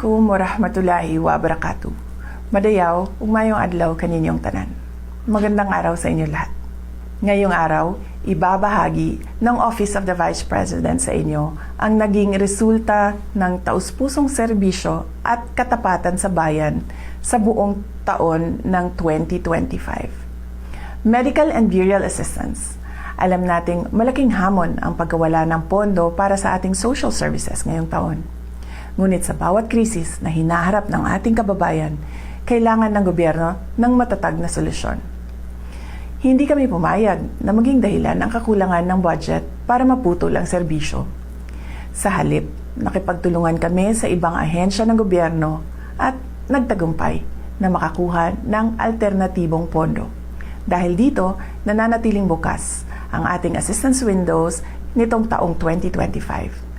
Assalamualaikum warahmatullahi wabarakatuh. Madayaw, ugmayong adlaw kaninyong tanan. Magandang araw sa inyo lahat. Ngayong araw, ibabahagi ng Office of the Vice President sa inyo ang naging resulta ng taus-pusong serbisyo at katapatan sa bayan sa buong taon ng 2025. Medical and burial assistance. Alam nating malaking hamon ang pagkawala ng pondo para sa ating social services ngayong taon. Ngunit sa bawat krisis na hinaharap ng ating kababayan, kailangan ng gobyerno ng matatag na solusyon. Hindi kami pumayag na maging dahilan ang kakulangan ng budget para maputol ang serbisyo. Sa halip, nakipagtulungan kami sa ibang ahensya ng gobyerno at nagtagumpay na makakuha ng alternatibong pondo. Dahil dito, nananatiling bukas ang ating assistance windows nitong taong 2025.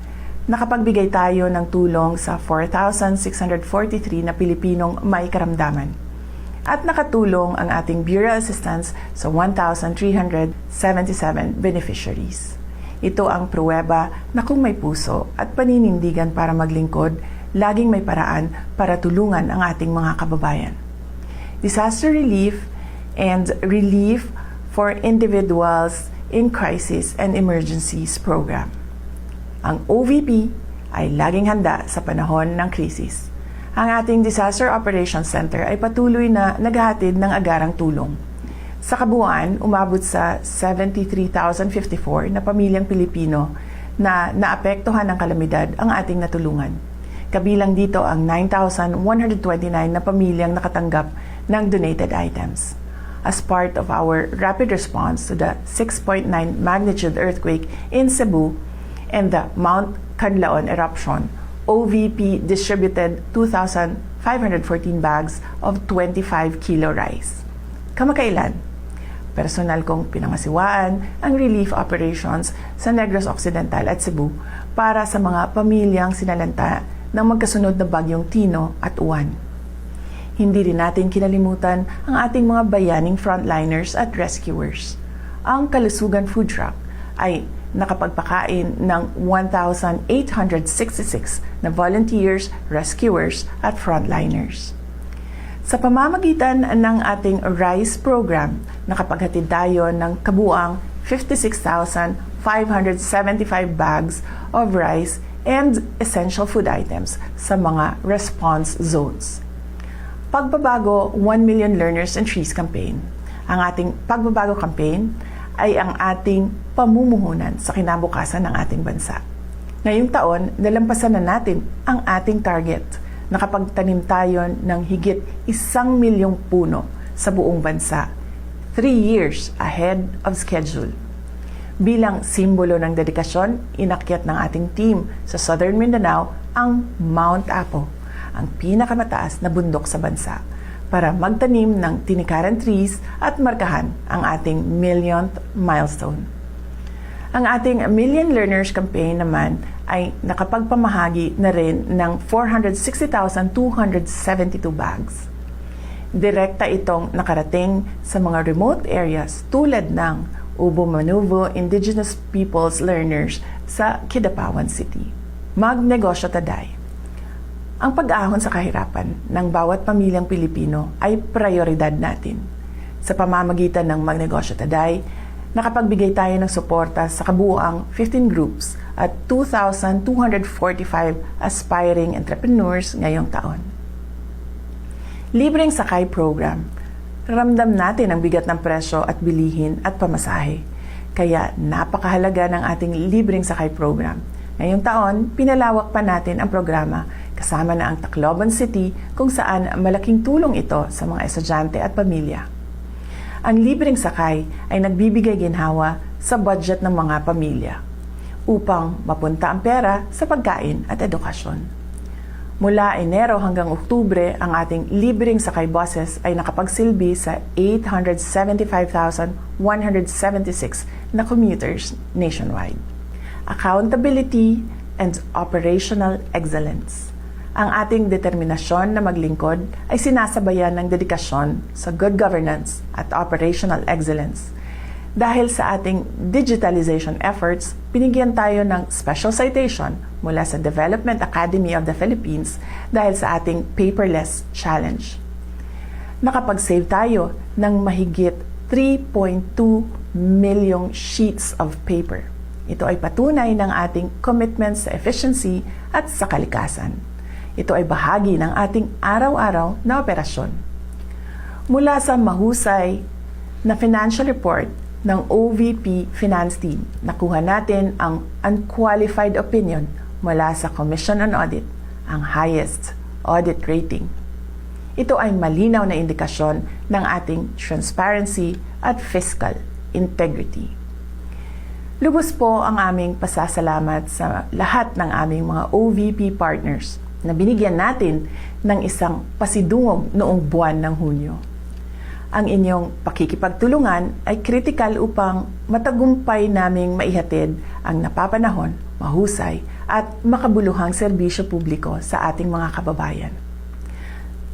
Nakapagbigay tayo ng tulong sa 4,643 na Pilipinong may karamdaman. At nakatulong ang ating burial assistance sa 1,377 beneficiaries. Ito ang pruweba na kung may puso at paninindigan para maglingkod, laging may paraan para tulungan ang ating mga kababayan. Disaster relief and relief for individuals in crisis and emergencies program. Ang OVP ay laging handa sa panahon ng krisis. Ang ating Disaster Operations Center ay patuloy na naghahatid ng agarang tulong. Sa kabuuan, umabot sa 73,054 na pamilyang Pilipino na naapektuhan ng kalamidad ang ating natulungan. Kabilang dito ang 9,129 na pamilyang nakatanggap ng donated items. As part of our rapid response to the 6.9 magnitude earthquake in Cebu, and the Mount Canlaon eruption, OVP distributed 2,514 bags of 25 kilo rice. Kamakailan, personal kong pinangasiwaan ang relief operations sa Negros Occidental at Cebu para sa mga pamilyang sinalanta ng magkasunod na bagyong Tino at Uwan. Hindi rin natin kinalimutan ang ating mga bayaning frontliners at rescuers. Ang Kalusugan Food Truck ay nakapagpakain ng 1,866 na volunteers, rescuers at frontliners. Sa pamamagitan ng ating RICE program, nakapaghatid tayo ng kabuang 56,575 bags of rice and essential food items sa mga response zones. Pagbabago 1 Million Learners and Trees campaign. Ang ating pagbabago campaign ay ang ating pamumuhunan sa kinabukasan ng ating bansa. Ngayong taon, nalampasan na natin ang ating target. Nakapagtanim tayo ng higit 1 milyong puno sa buong bansa, 3 years ahead of schedule. Bilang simbolo ng dedikasyon, inakyat ng ating team sa Southern Mindanao ang Mount Apo, ang pinakamataas na bundok sa bansa, para magtanim ng tinikaran trees at markahan ang ating millionth milestone. Ang ating Million Learners Campaign naman ay nakapagpamahagi na rin ng 460,272 bags. Direkta itong nakarating sa mga remote areas tulad ng Ubo-Manuvo Indigenous Peoples Learners sa Kidapawan City. Magnegosyo taday. Ang pag-ahon sa kahirapan ng bawat pamilyang Pilipino ay prioridad natin. Sa pamamagitan ng Magnegosyo Taday, nakapagbigay tayo ng suporta sa kabuuang 15 groups at 2,245 aspiring entrepreneurs ngayong taon. Libreng Sakay Program. Ramdam natin ang bigat ng presyo at bilihin at pamasahe. Kaya napakahalaga ng ating Libreng Sakay Program. Ngayong taon, pinalawak pa natin ang programa kasama na ang Tacloban City kung saan malaking tulong ito sa mga estudyante at pamilya. Ang libreng sakay ay nagbibigay ginhawa sa budget ng mga pamilya upang mapunta ang pera sa pagkain at edukasyon. Mula Enero hanggang Oktubre, ang ating libreng sakay buses ay nakapagsilbi sa 875,176 na commuters nationwide. Accountability and operational excellence. Ang ating determinasyon na maglingkod ay sinasabayan ng dedikasyon sa good governance at operational excellence. Dahil sa ating digitalization efforts, binigyan tayo ng special citation mula sa Development Academy of the Philippines dahil sa ating paperless challenge. Nakapag-save tayo ng mahigit 3.2 milyong sheets of paper. Ito ay patunay ng ating commitment sa efficiency at sa kalikasan. Ito ay bahagi ng ating araw-araw na operasyon. Mula sa mahusay na financial report ng OVP Finance Team, nakuha natin ang unqualified opinion mula sa Commission on Audit, ang highest audit rating. Ito ay malinaw na indikasyon ng ating transparency at fiscal integrity. Lubos po ang aming pasasalamat sa lahat ng aming mga OVP partners na binigyan natin ng isang pasidungog noong buwan ng Hunyo. Ang inyong pakikipagtulungan ay kritikal upang matagumpay naming maihatid ang napapanahon, mahusay at makabuluhang serbisyo publiko sa ating mga kababayan.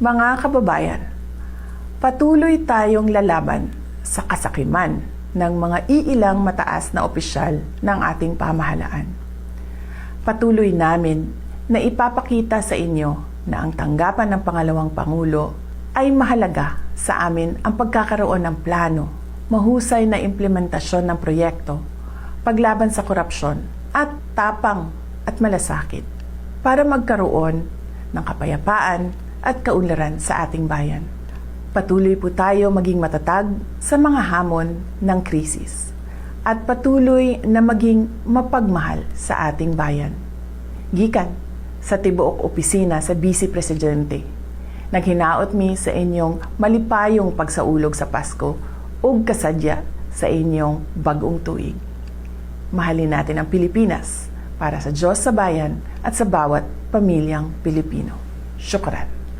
Mga kababayan, patuloy tayong lalaban sa kasakiman ng mga iilang mataas na opisyal ng ating pamahalaan. Patuloy namin na ipapakita sa inyo na ang tanggapan ng pangalawang Pangulo ay mahalaga sa amin ang pagkakaroon ng plano, mahusay na implementasyon ng proyekto, paglaban sa korupsyon at tapang at malasakit para magkaroon ng kapayapaan at kaunlaran sa ating bayan. Patuloy po tayo maging matatag sa mga hamon ng krisis at patuloy na maging mapagmahal sa ating bayan. Gikan sa tibuok opisina sa Vice Presidente, naghinaot mi sa inyong malipayong pagsaulog sa Pasko ug kasadya sa inyong bagong tuig. Mahalin natin ang Pilipinas para sa Diyos sa bayan at sa bawat pamilyang Pilipino. Syukran.